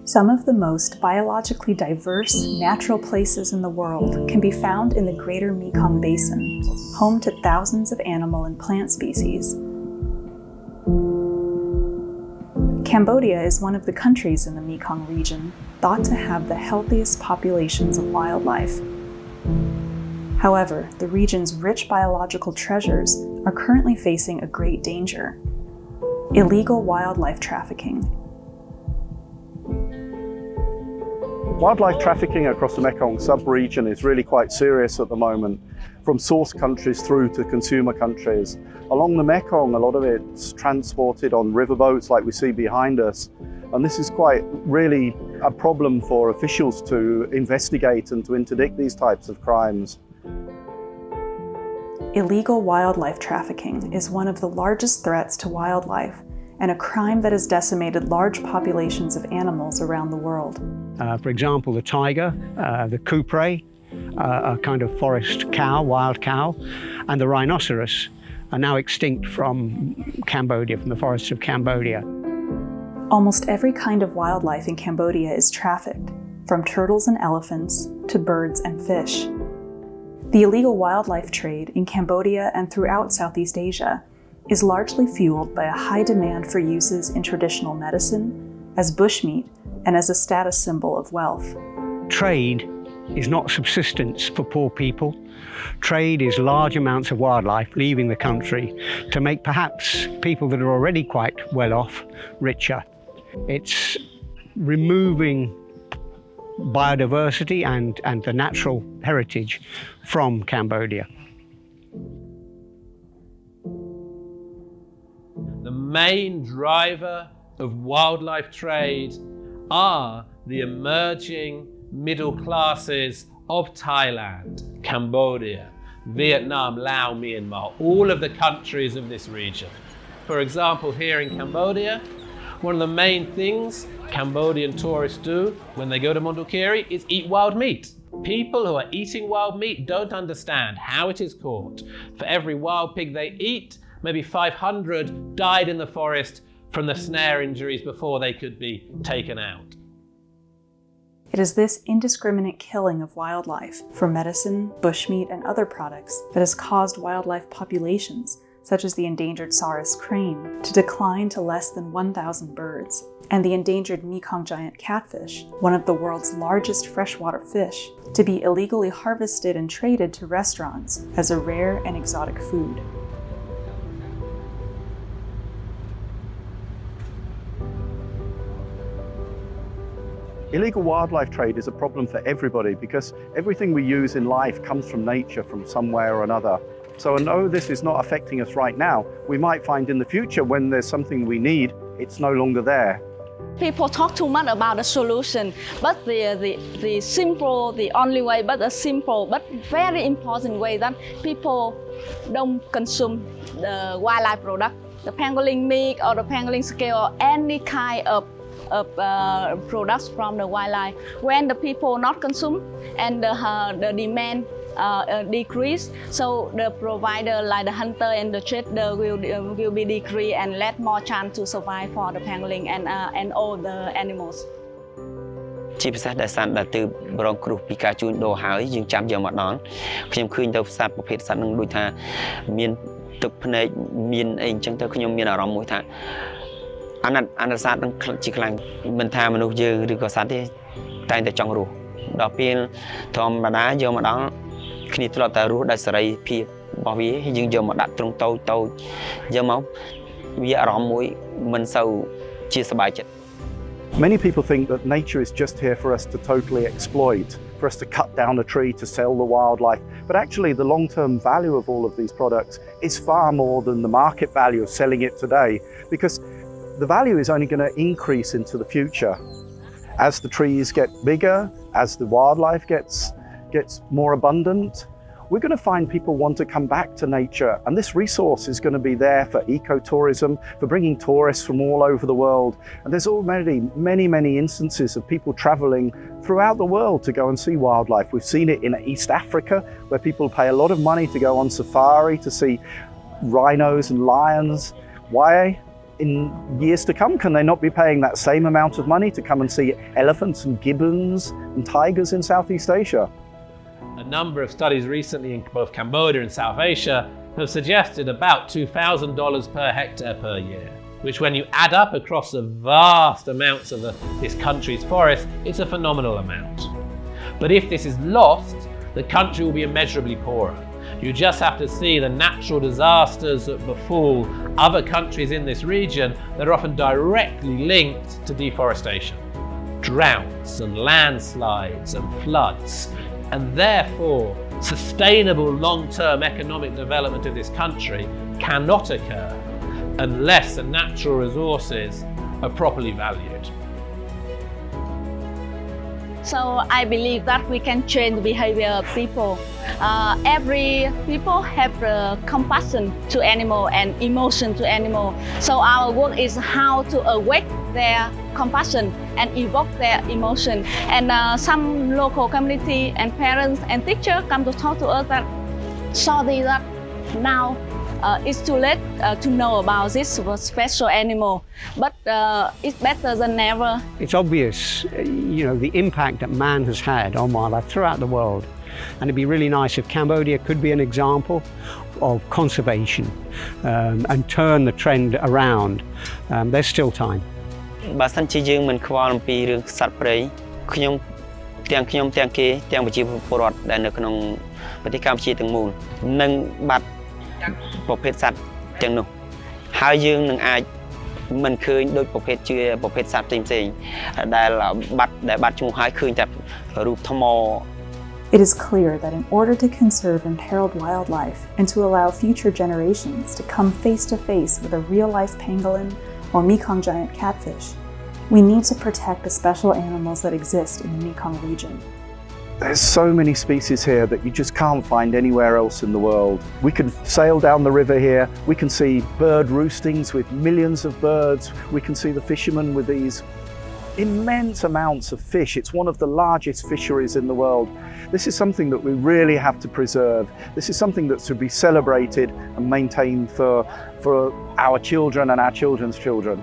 Some of the most biologically diverse natural places in the world can be found in the greater Mekong Basin, home to thousands of animal and plant species. Cambodia is one of the countries in the Mekong region thought to have the healthiest populations of wildlife. However, the region's rich biological treasures are currently facing a great danger: illegal wildlife trafficking. Wildlife trafficking across the Mekong sub-region is really quite serious at the moment, from source countries through to consumer countries. Along the Mekong, a lot of it's transported on riverboats like we see behind us, and this is quite really a problem for officials to investigate and to interdict these types of crimes. Illegal wildlife trafficking is one of the largest threats to wildlife and a crime that has decimated large populations of animals around the world. For example, the tiger, the coupre, a kind of forest cow, wild cow, and the rhinoceros are now extinct from Cambodia, from the forests of Cambodia. Almost every kind of wildlife in Cambodia is trafficked, from turtles and elephants to birds and fish. The illegal wildlife trade in Cambodia and throughout Southeast Asia is largely fueled by a high demand for uses in traditional medicine, as bushmeat, and as a status symbol of wealth. Trade is not subsistence for poor people. Trade is large amounts of wildlife leaving the country to make perhaps people that are already quite well off richer. It's removing biodiversity and the natural heritage from Cambodia. The main driver of wildlife trade are the emerging middle classes of Thailand, Cambodia, Vietnam, Laos, Myanmar, all of the countries of this region. For example, here in Cambodia, one of the main things Cambodian tourists do when they go to Mondulkiri is eat wild meat. People who are eating wild meat don't understand how it is caught. For every wild pig they eat, maybe 500 died in the forest from the snare injuries before they could be taken out. It is this indiscriminate killing of wildlife for medicine, bushmeat, and other products that has caused wildlife populations, such as the endangered Saurus crane, to decline to less than 1,000 birds, and the endangered Mekong giant catfish, one of the world's largest freshwater fish, to be illegally harvested and traded to restaurants as a rare and exotic food. Illegal wildlife trade is a problem for everybody because everything we use in life comes from nature, from somewhere or another. So although this is not affecting us right now, we might find in the future when there's something we need, it's no longer there. People talk too much about the solution, but the simple, the only way, but a simple but very important way that people don't consume the wildlife product, the pangolin meat or the pangolin scale or any kind of products from the wildlife. When the people not consume and the demand decrease, so the provider like the hunter and the trader will be decreased and let more chance to survive for the pangolin and all the animals. ជាពិសេសដែលសត្វដែលទើបរងគ្រោះពីការជួញដូរហើយយើងចាប់យកមកដល់ខ្ញុំឃើញទៅសត្វប្រភេទសត្វនឹងដូចថាមានទឹកភ្នែកមានអីអញ្ចឹងទៅខ្ញុំមានអារម្មណ៍មួយថាអាណិតសត្វនឹងជាខ្លាំងមិនថាមនុស្សយើងឬក៏សត្វទេតែងតែចង់រស់ដល់ពេលធម្មតាយកមកដល់គ្នាធ្លាប់តែរស់ដោយសេរីភាពរបស់វាយើងយកមកដាក់ទ្រង់តូចយកមកវាអារម្មណ៍មួយមិនសូវជាសប្បាយចិត្ត Many people think that nature is just here for us to totally exploit, for us to cut down a tree to sell the wildlife. But actually the long-term value of all of these products is far more than the market value of selling it today, because the value is only going to increase into the future. As the trees get bigger, as the wildlife gets more abundant, we're going to find people want to come back to nature, and this resource is going to be there for ecotourism, for bringing tourists from all over the world. And there's already many instances of people traveling throughout the world to go and see wildlife. We've seen it in East Africa, where people pay a lot of money to go on safari to see rhinos and lions. Why? in years to come, can they not be paying that same amount of money to come and see elephants and gibbons and tigers in Southeast Asia? A number of studies recently in both Cambodia and South Asia have suggested about $2,000 per hectare per year, which when you add up across the vast amounts of this country's forest, it's a phenomenal amount. But if this is lost, the country will be immeasurably poorer. You just have to see the natural disasters that befall other countries in this region that are often directly linked to deforestation. Droughts and landslides and floods, and therefore sustainable long-term economic development of this country cannot occur unless the natural resources are properly valued. So I believe that we can change the behavior of people. Every people have compassion to animal and emotion to animal. So our work is how to awake their compassion and evoke their emotion. And some local community and parents and teachers come to talk to us that sorry that now it's too late to know about this special animal, but it's better than never. It's obvious, the impact that man has had on wildlife throughout the world. And it'd be really nice if Cambodia could be an example of conservation and turn the trend around. There's still time. បើសិនជាយើងមិនខ្វល់អំពីរឿងសត្វព្រៃខ្ញុំទាំងគេទាំងប្រជាពលរដ្ឋដែលនៅក្នុងប្រទេសកម្ពុជាទាំងមូលនឹងបាត់ប្រភេទសត្វទាំងនោះហើយយើងនឹងអាចមិនឃើញដូចប្រភេទសត្វផ្សេងៗដែលបាត់ឈ្មោះហើយឃើញតែរូបថ្ម It is clear that in order to conserve imperiled wildlife and to allow future generations to come face to face with a real-life pangolin or Mekong giant catfish, we need to protect the special animals that exist in the Mekong region. There's so many species here that you just can't find anywhere else in the world. We can sail down the river here, we can see bird roostings with millions of birds, we can see the fishermen with these immense amounts of fish. It's one of the largest fisheries in the world. This is something that we really have to preserve. This is something that's to be celebrated and maintained for our children and our children's children.